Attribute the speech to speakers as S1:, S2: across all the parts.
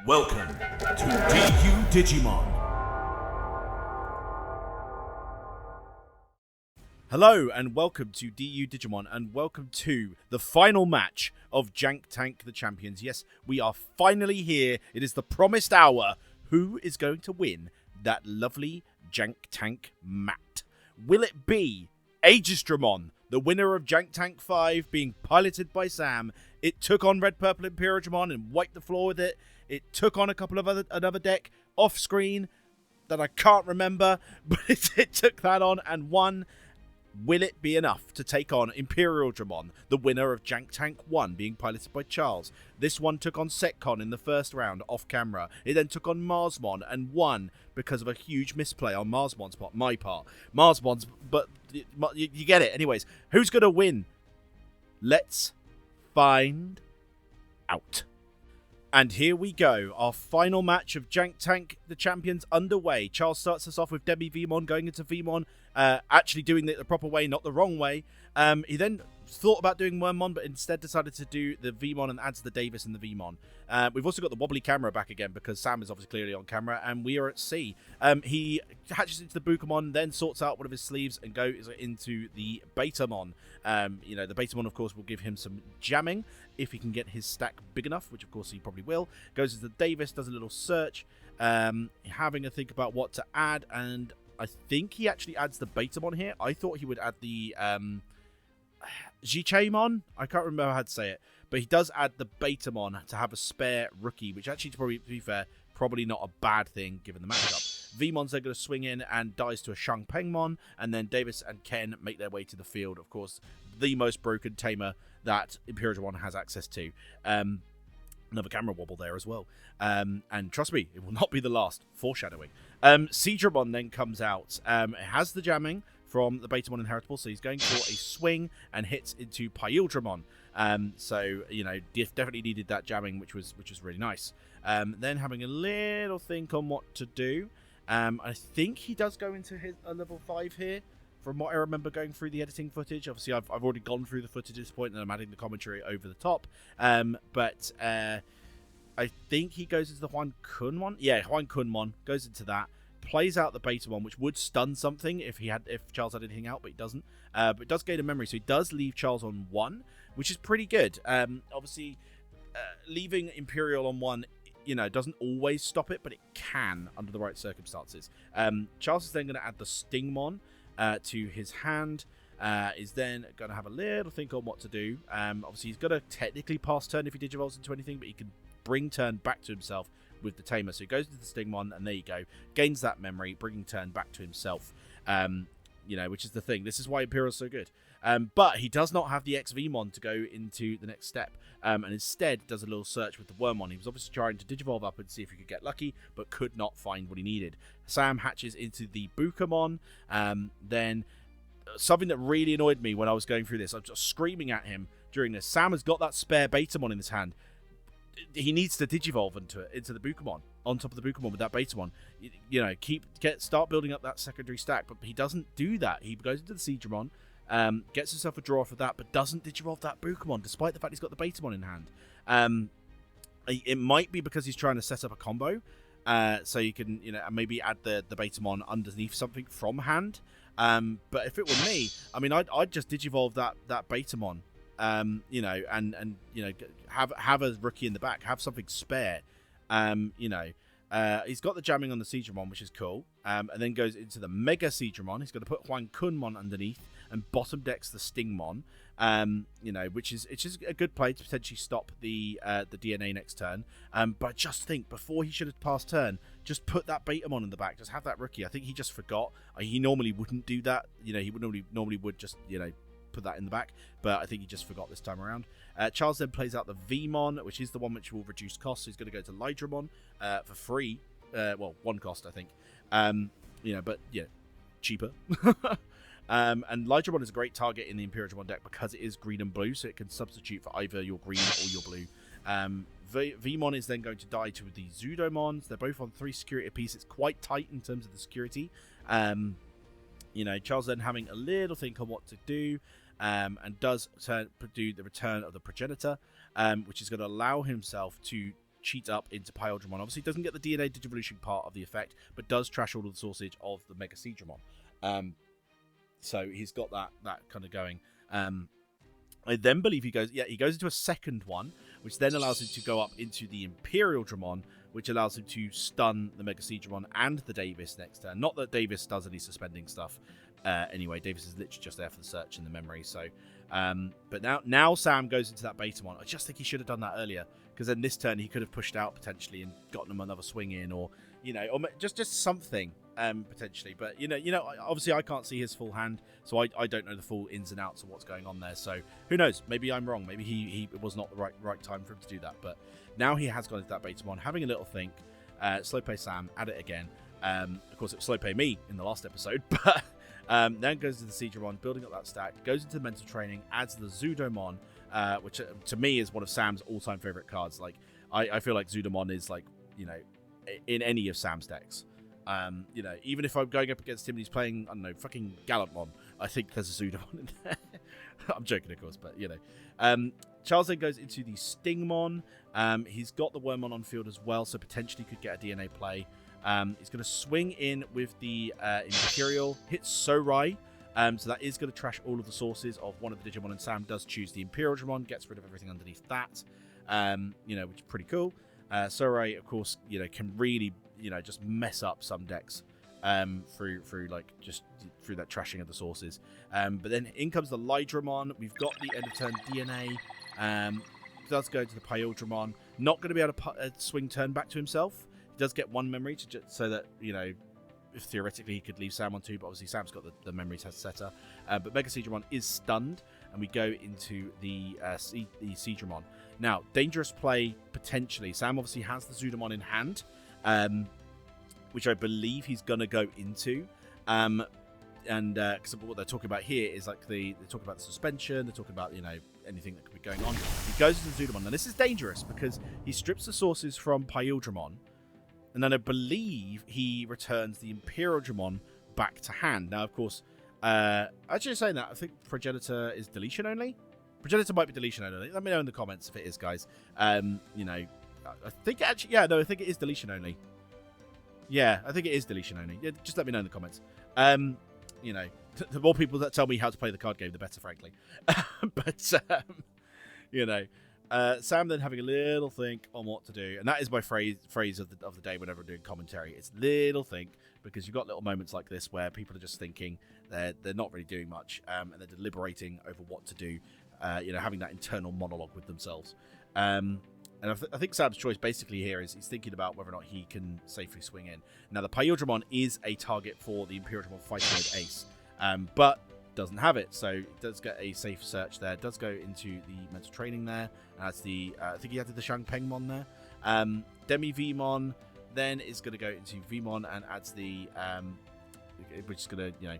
S1: Welcome to DU Digimon.
S2: Hello and welcome to DU Digimon, and welcome to the final match of Jank Tank the Champions. Yes, we are finally here. It is the promised hour. Who is going to win that lovely Jank Tank mat? Will it be Aegisdramon, the winner of Jank Tank 5, being piloted by Sam? It took on Red Purple Imperialdramon and wiped the floor with it. It took on a couple of another deck off screen that I can't remember, but it took that on and won. Will it be enough to take on Imperialdramon, the winner of Jank Tank 1, being piloted by Charles? This one took on Setcon in the first round off camera. It then took on Marsmon and won because of a huge misplay on Marsmon's part, my part. Marsmon's, but you get it. Anyways, who's going to win? Let's find out. And here we go, our final match of Jank Tank the Champions underway. Charles starts us off with Demi Vmon going into Vmon, actually doing it the proper way, not the wrong way. He then thought about doing Wormmon, but instead decided to do the Vmon and adds the Davis in the Vmon. We've also got the wobbly camera back again because Sam is obviously clearly on camera, and we are at sea. He hatches into the Bukamon, then sorts out one of his sleeves and goes into the Betamon. The Betamon, of course, will give him some jamming if he can get his stack big enough, which of course he probably will. Goes into the Davis, does a little search, having a think about what to add, and I think he actually adds the Betamon here. I thought he would add the Jichaemon. I can't remember how to say it, but he does add the Betamon to have a spare rookie, which actually, to be fair, probably not a bad thing given the matchup. Vmon's then going to swing in and dies to a Shangpengmon, and then Davis and Ken make their way to the field. Of course, the most broken tamer that Imperialdramon has access to. Another camera wobble there as well. And trust me, it will not be the last. Foreshadowing. Seadramon then comes out. It has the jamming from the Betamon Inheritable, so he's going for a swing and hits into Imperialdramon. Definitely needed that jamming, which was really nice. Then having a little think on what to do. I think he does go into a level 5 here, from what I remember going through the editing footage. Obviously, I've already gone through the footage at this point, and I'm adding the commentary over the top. But I think he goes into the Huan Kunmon. Yeah, Huan Kunmon goes into that. Plays out the Betamon, which would stun something if Charles had anything out, but he doesn't. But it does gain a memory, so he does leave Charles on 1, which is pretty good. Obviously, leaving Imperial on 1, doesn't always stop it, but it can under the right circumstances. Charles is then going to add the Stingmon to his hand. Is then going to have a little think on what to do. Obviously, he's going to technically pass turn if he digivolves into anything, but he can bring turn back to himself with the tamer. So he goes to the Stingmon, and there you go. Gains that memory, bringing turn back to himself. Which is the thing. This is why Imperial's so good. But he does not have the XVmon to go into the next step. And instead does a little search with the Wormmon. He was obviously trying to digivolve up and see if he could get lucky, but could not find what he needed. Sam hatches into the Bukamon. Then something that really annoyed me when I was going through this, I was just screaming at him during this. Sam has got that spare Betamon in his hand. He needs to digivolve into the Bukamon, on top of the Bukamon with that Betamon. Start building up that secondary stack, but he doesn't do that. He goes into the Seadramon, gets himself a draw for that, but doesn't digivolve that Bukamon, despite the fact he's got the Betamon in hand. It might be because he's trying to set up a combo, so you can, maybe add the Betamon underneath something from hand. But if it were me, I'd just digivolve that Betamon. Have a rookie in the back, have something spare. He's got the jamming on the Seadramon, which is cool. And then goes into the Mega Seadramon. He's going to put Huan Kunmon underneath and bottom decks the Stingmon. Which is a good play to potentially stop the DNA next turn. But I just think before he should have passed turn, just put that Betamon in the back. Just have that rookie. I think he just forgot. He normally wouldn't do that. He would normally would just put that in the back, but I think he just forgot this time around. Charles then plays out the Vmon, which is the one which will reduce costs. So he's going to go to Lydramon for free. 1 cost, I think. But cheaper. And Lydramon is a great target in the Imperialdramon deck because it is green and blue, so it can substitute for either your green or your blue. Vmon is then going to die to the Zudomons. They're both on 3 security apiece. It's quite tight in terms of the security. Charles then having a little think on what to do. And does do the return of the progenitor, which is going to allow himself to cheat up into Imperialdramon. Obviously, doesn't get the DNA Digivolution part of the effect, but does trash all of the sausage of the Megaseedramon. So he's got that kind of going. I then believe he goes into a second one, which then allows him to go up into the Imperialdramon, which allows him to stun the Megaseedramon and the Davis next turn. Not that Davis does any suspending stuff. Anyway, Davis is literally just there for the search and the memory. So, but now Sam goes into that Betamon. I just think he should have done that earlier, because then this turn he could have pushed out potentially and gotten him another swing in, or or just something potentially. But obviously I can't see his full hand, so I don't know the full ins and outs of what's going on there. So who knows? Maybe I'm wrong. Maybe he it was not the right time for him to do that. But now he has gone into that Betamon, having a little think. Slow play Sam, at it again. Of course, it was slow play me in the last episode, but. Then goes to the Aegisdramon, building up that stack, goes into mental training, adds the Zudomon, which to me is one of Sam's all-time favorite cards. Like, I feel like Zudomon is like, in any of Sam's decks. Even if I'm going up against him and he's playing, I don't know, fucking Gallantmon, I think there's a Zudomon in there. I'm joking, of course, but Charles then goes into the Stingmon. He's got the Wormmon on field as well, so potentially could get a DNA play. He's going to swing in with the Imperial, hits Sorai, so that is going to trash all of the sources of one of the Digimon, and Sam does choose the Imperialdramon, gets rid of everything underneath that, which is pretty cool. Sorai, of course, can really, just mess up some decks through that trashing of the sources. But then in comes the Lydramon. We've got the end of turn DNA. Does go to the Imperialdramon. Not going to be able to swing turn back to himself. He does get one memory so that, if theoretically he could leave Sam on 2, but obviously Sam's got the memory test setter. But Megaseedramon is stunned, and we go into the Seedramon. Now, dangerous play, potentially. Sam obviously has the Zudomon in hand, which I believe he's going to go into. Because what they're talking about here is like they're talking about the suspension, they're talking about, anything that could be going on. He goes to the Zudomon. Now, this is dangerous because he strips the sources from Imperialdramon, and then I believe he returns the Imperialdramon back to hand. Now, of course, actually saying that, I think Progenitor is deletion only. Progenitor might be deletion only. Let me know in the comments if it is, guys. I think actually, I think it is deletion only. Yeah, I think it is deletion only. Yeah, just let me know in the comments. The more people that tell me how to play the card game, the better, frankly. But Sam then having a little think on what to do, and that is my phrase of the day whenever I'm doing commentary. It's little think, because you've got little moments like this where people are just thinking, they're not really doing much, and they're deliberating over what to do. Having that internal monologue with themselves. And I think Sam's choice basically here is he's thinking about whether or not he can safely swing in. Now, the Imperialdramon is a target for the Imperialdramon Fight Mode Ace, but doesn't have it, so it does get a safe search there. It does go into the mental training there. That's the I think he added the Jank Tank there. Demi Vmon then is going to go into Vmon and adds the which is going to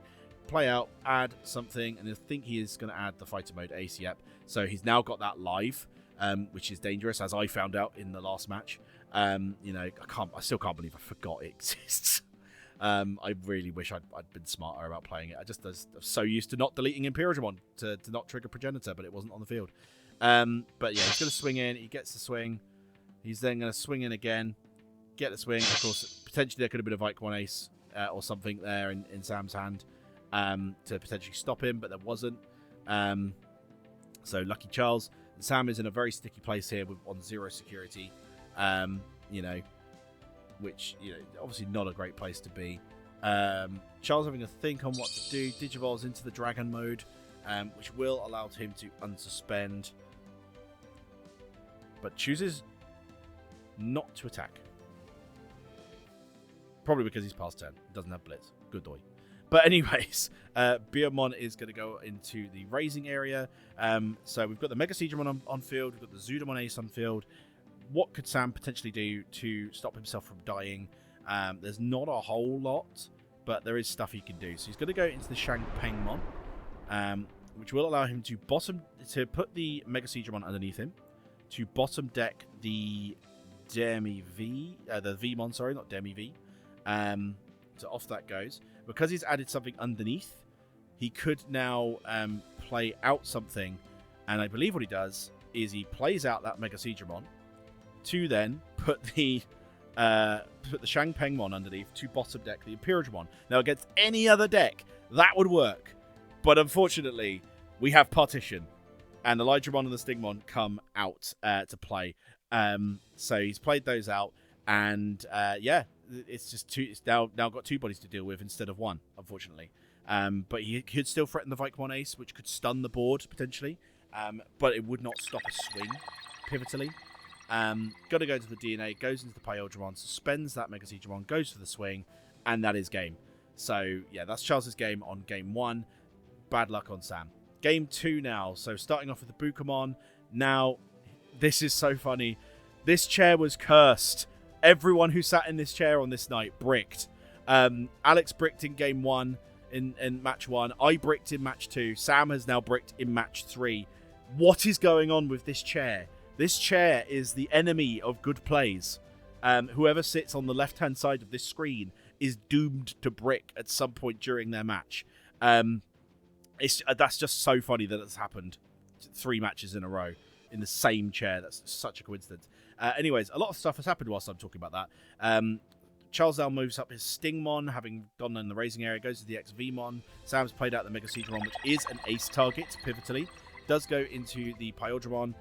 S2: play out, add something, and I think he is going to add the Fighter Mode Ace. Yep. So he's now got that live. Which is dangerous, as I found out in the last match. I still can't believe I forgot it exists. I really wish I'd been smarter about playing it. I'm so used to not deleting Imperialdramon to not trigger Progenitor, but it wasn't on the field. But yeah, he's going to swing in. He gets the swing. He's then going to swing in again, get the swing. Of course, potentially there could have been a Vicon Ace or something there in Sam's hand to potentially stop him, but there wasn't. So lucky Charles. Sam is in a very sticky place here on 0 security, which obviously not a great place to be. Charles having a think on what to do. Digivolves into the Dragon mode, which will allow him to unsuspend, but chooses not to attack. Probably because he's past 10. Doesn't have Blitz. Good boy. But anyways, Biomon is going to go into the raising area. So we've got the Megaseedramon on field. We've got the Zudomon Ace on field. What could Sam potentially do to stop himself from dying? There's not a whole lot, but there is stuff he can do. So he's going to go into the Jank Tank, which will allow him to put the Megaseedramon underneath him, to bottom deck the Demi V, the Vmon, sorry, not Demi V. So off that goes. Because he's added something underneath, he could now play out something, and I believe what he does is he plays out that Megaseedramon to then put the Jank Tank underneath to bottom deck the Imperialdramon. Now, against any other deck, that would work. But unfortunately, we have Partition. And the Elytramon and the Stingmon come out to play. So he's played those out. And yeah, it's just two. It's now got two bodies to deal with instead of one, unfortunately. But he could still threaten the Vikemon Ace, which could stun the board, potentially. But it would not stop a swing, pivotally. Got to go to the DNA, goes into the Imperialdramon, suspends that Megaseedramon, goes for the swing, and that is game. So, yeah, that's Charles' game on game 1. Bad luck on Sam. Game 2 now. So, starting off with the Bukamon. Now, this is so funny. This chair was cursed. Everyone who sat in this chair on this night bricked. Alex bricked in game 1, in match 1. I bricked in match 2. Sam has now bricked in match 3. What is going on with this chair? This chair is the enemy of good plays. Whoever sits on the left-hand side of this screen is doomed to brick at some point during their match. That's just so funny that it's happened 3 matches in a row in the same chair. That's such a coincidence. Anyways, a lot of stuff has happened whilst I'm talking about that. Charles now moves up his Stingmon, having gone in the raising area, goes to the XVmon. Sam's played out the Megaseedramon, which is an ace target, pivotally. Does go into the Imperialdramon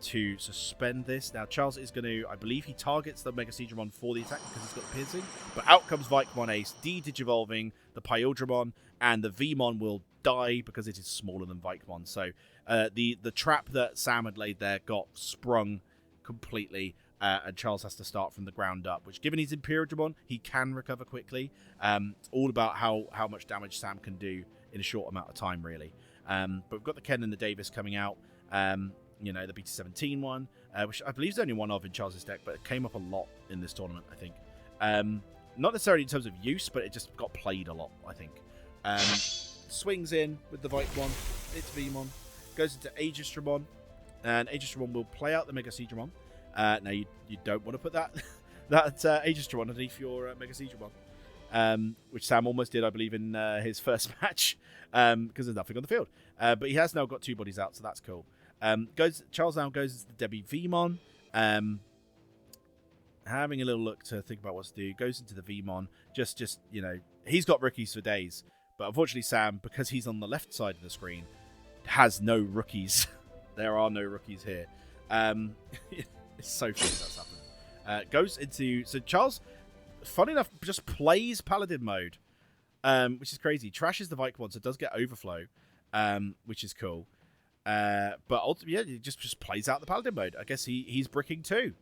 S2: to suspend this. Now, Charles is going to, I believe he targets the Megaseedramon for the attack because he's got the piercing. But out comes Vikemon Ace, de-digivolving the Imperialdramon, and the Vmon will die because it is smaller than Vikemon. So the trap that Sam had laid there got sprung completely, and Charles has to start from the ground up, which, given he's Imperialdramon, he can recover quickly. It's all about how much damage Sam can do in a short amount of time, really. But we've got the Ken and the Davis coming out. The BT17 one, which I believe is only one of in Charles' deck, but it came up a lot in this tournament, I think. Not necessarily in terms of use, but it just got played a lot, I think. Swings in with the Vikemon, it's Vmon, goes into Aegisdramon, and Aegisdramon will play out the Megaseedramon. Now, you don't want to put that Aegisdramon underneath your Megaseedramon, which Sam almost did, I believe, in his first match, because there's nothing on the field. But he has now got 2 bodies out, so that's cool. Charles now goes into the Debbie Vmon, having a little look to think about what to do. Goes into the Vmon, just he's got rookies for days, but unfortunately Sam, because he's on the left side of the screen, has no rookies. There are no rookies here. It's so funny that's happened. Goes into, so Charles, funny enough, just plays Paladin mode, which is crazy. Trashes the Vikemon, so it does get overflow, which is cool. But ultimately, yeah, he just plays out the Paladin mode. I guess he's bricking too.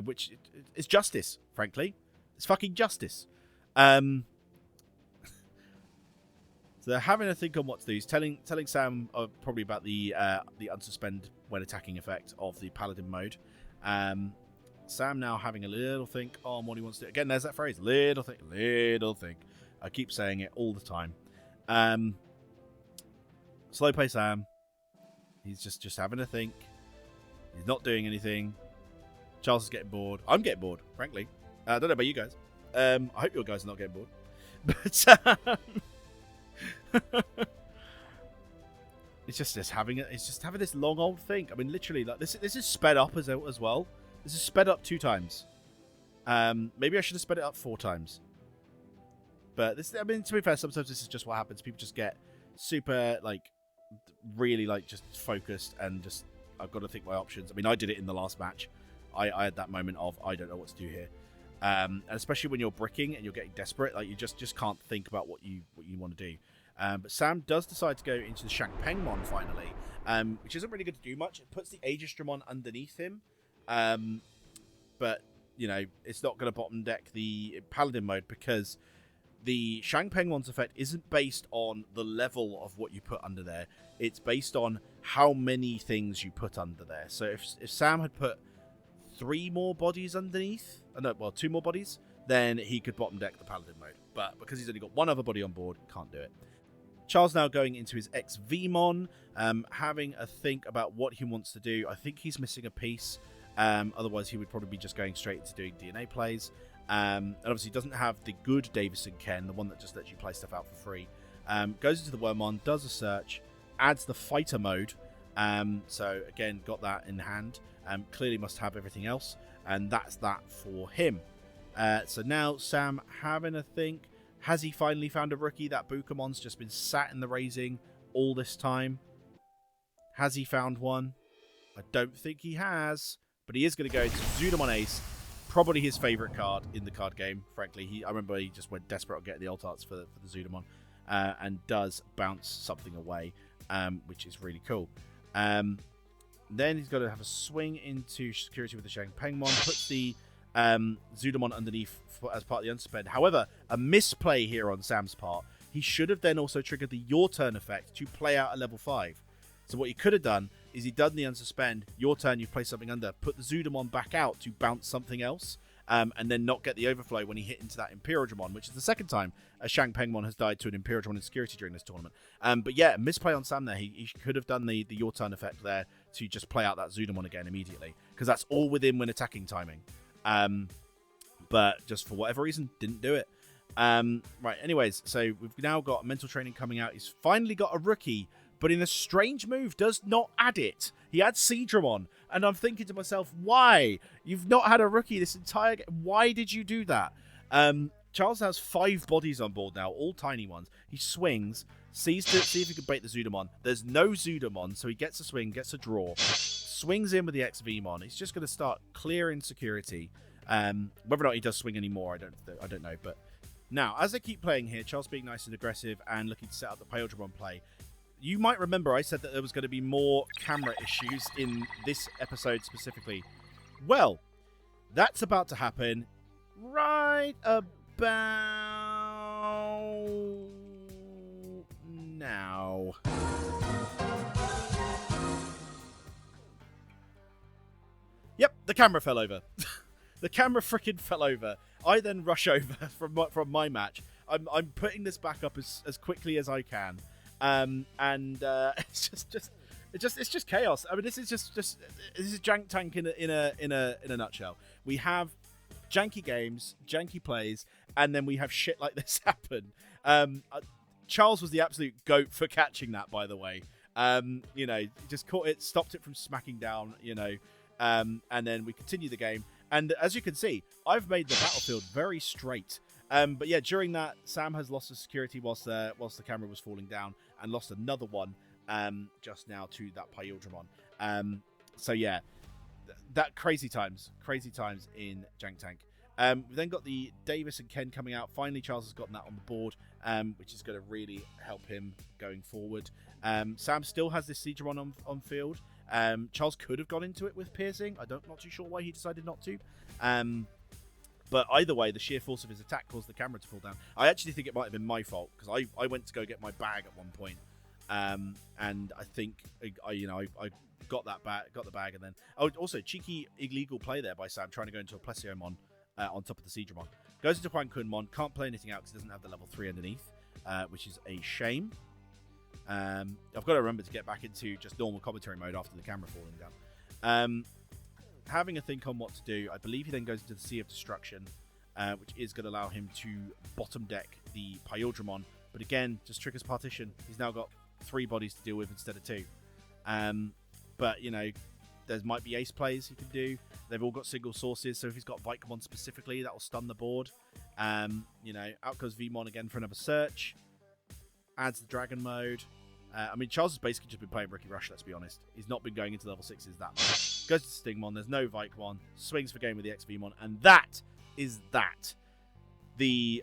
S2: Which is justice, frankly. It's fucking justice. So they're having a think on what to do. He's telling Sam probably about the unsuspend when attacking effect of the Paladin mode. Sam now having a little think on what he wants to do. Again, there's that phrase, little think. I keep saying it all the time. Slow play Sam. He's just having a think. He's not doing anything. Charles is getting bored. I'm getting bored, frankly. I don't know about you guys. I hope your guys are not getting bored. But it's just having this long old think. I mean, literally, like this is sped up as well. This is sped up 2 times. Maybe I should have sped it up 4 times. But to be fair, sometimes this is just what happens. People just get super really just focused and just, I've got to think my options. I mean, I did it in the last match. I had that moment of, I don't know what to do here. And especially when you're bricking and you're getting desperate, you just can't think about what you want to do. But Sam does decide to go into the Shankpengmon finally, which isn't really going to do much. It puts the Aegisdramon underneath him, but it's not going to bottom deck the Paladin mode because the Shankpengmon's effect isn't based on the level of what you put under there. It's based on how many things you put under there. So if Sam had put 3 more bodies underneath, 2 more bodies, then he could bottom deck the Paladin mode. But because he's only got 1 other body on board, can't do it. Charles now going into his XVmon, having a think about what he wants to do. I think he's missing a piece. Otherwise, he would probably be just going straight into doing DNA plays. And obviously doesn't have the good Davison Ken, the one that just lets you play stuff out for free. Goes into the Wormmon, does a search, adds the fighter mode. So again, got that in hand. Clearly must have everything else. And that's that for him. So now Sam having a think. Has he finally found a rookie? That Bukamon's just been sat in the raising all this time. Has he found one? I don't think he has. But he is going to go to Zudamon Ace. Probably his favourite card in the card game, frankly. I remember he just went desperate on getting the alt arts for the Zudamon. And does bounce something away, which is really cool. Then he's got to have a swing into security with the Jank Pengmon. Puts the Zudamon underneath as part of the unsuspend. However, a misplay here on Sam's part. He should have then also triggered the Your Turn effect to play out a level 5. So what he could have done is he'd done the unsuspend, your turn, you've placed something under, put the Zudamon back out to bounce something else, and then not get the overflow when he hit into that Imperialdramon, which is the second time a Jank Pengmon has died to an Imperialdramon in security during this tournament. But yeah, misplay on Sam there. He could have done the Your Turn effect there to just play out that Zudamon again immediately, because that's all within when attacking timing. But just for whatever reason, didn't do it. Right, anyways, so we've now got mental training coming out. He's finally got a rookie, but in a strange move, does not add it. He adds Aegisdramon, and I'm thinking to myself, why? You've not had a rookie this entire game. Why did you do that? Charles has 5 bodies on board now, all tiny ones. He swings, sees to see if he can bait the Zudamon. There's no Zudamon, so he gets a swing, gets a draw, swings in with the XVmon. He's just going to start clearing security. Whether or not he does swing anymore, I don't know. But now, as I keep playing here, Charles being nice and aggressive and looking to set up the Imperialdramon play. You might remember I said that there was going to be more camera issues in this episode specifically. Well, that's about to happen right about now. Yep, the camera fell over. The camera freaking fell over. I then rush over from my match. I'm putting this back up as quickly as I can. It's just chaos. I mean, this is this is Jank Tank in a nutshell. We have janky games, janky plays, and then we have shit like this happen. Charles was the absolute goat for catching that, by the way. Just caught it, stopped it from smacking down. And then we continue the game. And as you can see, I've made the battlefield very straight. But yeah, during that, Sam has lost his security whilst the camera was falling down, and lost another one just now to that Imperialdramon. So yeah, that crazy times in Jank Tank. We've then got the Davis and Ken coming out. Finally, Charles has gotten that on the board, which is going to really help him going forward. Sam still has this Aegisdramon on field. Charles could have gone into it with piercing. Not too sure why he decided not to. But either way, the sheer force of his attack caused the camera to fall down. I actually think it might have been my fault, because I went to go get my bag at one point, and I think I got the bag, and then also cheeky illegal play there by Sam trying to go into a Plesiomon on top of the Aegisdramon. Goes into Quankunmon, can't play anything out because it doesn't have the level 3 underneath, which is a shame. I've got to remember to get back into just normal commentary mode after the camera falling down. Having a think on what to do, I believe he then goes into the Sea of Destruction, which is going to allow him to bottom deck the Imperialdramon. But again, just triggers partition. He's now got 3 bodies to deal with instead of 2. But there might be ace plays he can do. They've all got single sources, so if he's got Vicomon specifically, that will stun the board. Out goes Vmon again for another search. Adds the Dragon mode. Charles has basically just been playing Rookie Rush, let's be honest. He's not been going into level 6s that much. Goes to Stingmon, there's no Vicomon, swings for game with the XVmon, and that is that. The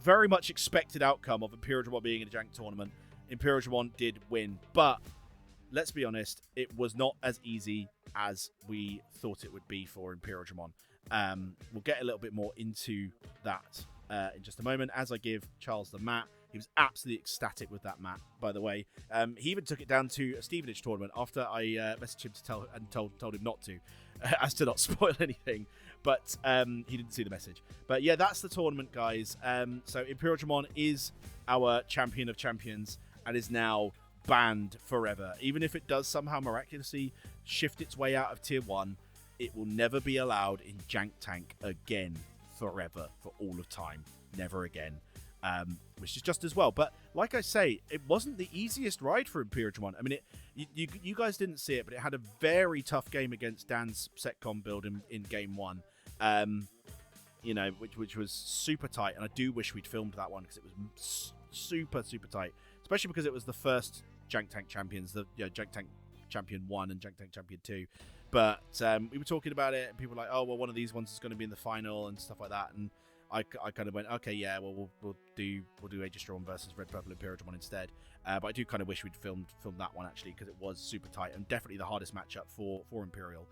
S2: very much expected outcome of Imperialdramon being in a Jank tournament. Imperialdramon did win, but let's be honest, it was not as easy as we thought it would be for Imperialdramon. We'll get a little bit more into that in just a moment as I give Charles the map. He was absolutely ecstatic with that map, by the way. He even took it down to a Stevenage tournament after I messaged him to told him not to, as to not spoil anything. But he didn't see the message. But yeah, that's the tournament, guys. So Imperialdramon is our champion of champions and is now banned forever. Even if it does somehow miraculously shift its way out of Tier 1, it will never be allowed in Jank Tank again, forever, for all of time. Never again. which is just as well. But like I say, it wasn't the easiest ride for Imperialdramon. I mean, you guys didn't see it, but it had a very tough game against Dan's Setcom build in game 1. You know, which was super tight, and I do wish we'd filmed that one because it was super tight, especially because it was the first Jank Tank champions, the Jank Tank Champion 1 and Jank Tank Champion 2. But we were talking about it, and people were like, oh well, one of these ones is going to be in the final and stuff like that, and I kind of went, okay, yeah, well we'll do Aegisdramon versus Red Purple Imperialdramon instead. But I do kind of wish we'd filmed that one actually, because it was super tight and definitely the hardest matchup for Imperial.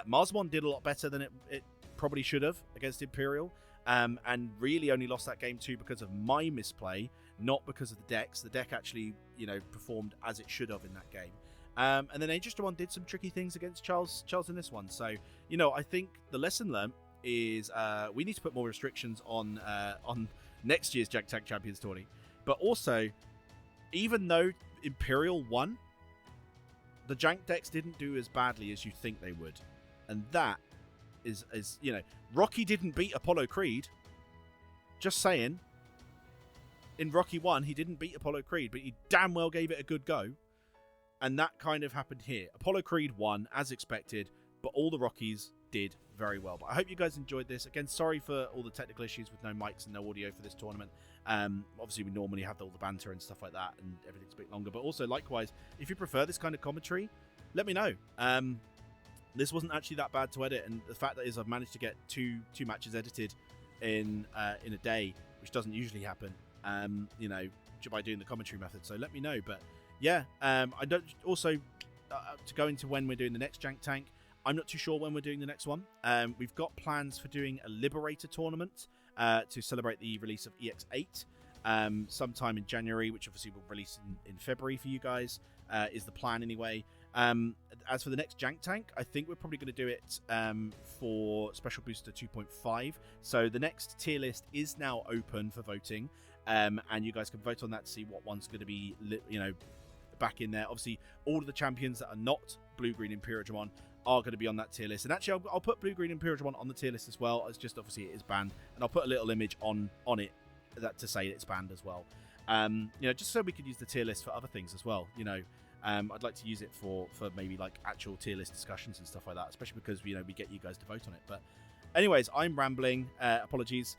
S2: Marsmon did a lot better than it probably should have against Imperial, and really only lost that game 2 because of my misplay, not because of the decks. The deck actually, performed as it should have in that game. And then Aegisdramon did some tricky things against Charles in this one. So, I think the lesson learned is we need to put more restrictions on next year's Jank Tank Champions tourney. But also, even though Imperial won, the Jank decks didn't do as badly as you think they would. And that is Rocky didn't beat Apollo Creed. Just saying. In Rocky 1, he didn't beat Apollo Creed, but he damn well gave it a good go. And that kind of happened here. Apollo Creed won, as expected, but all the Rockies did very well. But I hope you guys enjoyed this. Again, sorry for all the technical issues with no mics and no audio for this tournament. Obviously, we normally have all the banter and stuff like that, and everything's a bit longer. But also, likewise, if you prefer this kind of commentary, let me know. This wasn't actually that bad to edit, and the fact that is I've managed to get two matches edited in a day, which doesn't usually happen. By doing the commentary method. So let me know. But yeah, I don't also to go into when we're doing the next Jank Tank. I'm not too sure when we're doing the next one. We've got plans for doing a Liberator tournament to celebrate the release of EX8 sometime in January, which obviously will release in February for you guys, is the plan anyway. As for the next Jank Tank, I think we're probably going to do it for Special Booster 2.5. So the next tier list is now open for voting, and you guys can vote on that to see what one's going to be, back in there. Obviously, all of the champions that are not Blue-Green Imperialdramon are going to be on that tier list. And actually, I'll put Blue-Green Imperialdramon on the tier list as well. It's just obviously it is banned, and I'll put a little image on it that to say it's banned as well. Just so we could use the tier list for other things as well. I'd like to use it for maybe like actual tier list discussions and stuff like that, especially because we get you guys to vote on it. But anyways, I'm rambling. Apologies.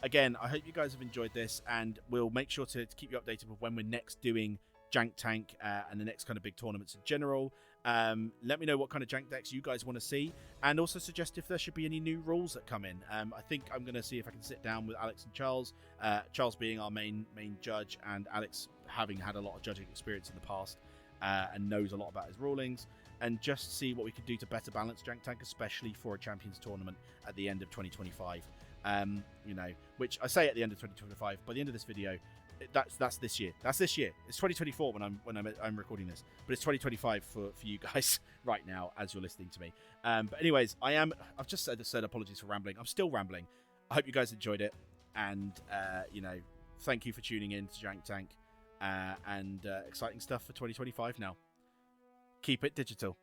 S2: Again, I hope you guys have enjoyed this, and we'll make sure to keep you updated with when we're next doing Jank Tank and the next kind of big tournaments in general. Let me know what kind of Jank decks you guys want to see, and also suggest if there should be any new rules that come in. I think I'm going to see if I can sit down with Alex and Charles, Charles being our main judge, and Alex having had a lot of judging experience in the past and knows a lot about his rulings, and just see what we can do to better balance Jank Tank, especially for a Champions Tournament at the end of 2025. Which I say at the end of 2025. By the end of this video, that's this year. That's this year. It's 2024 when I'm recording this, but it's 2025 for you guys right now as you're listening to me. But anyways, I've just said apologies for rambling. I'm still rambling. I hope you guys enjoyed it, and thank you for tuning in to Jank Tank, and exciting stuff for 2025 now. Keep it digital.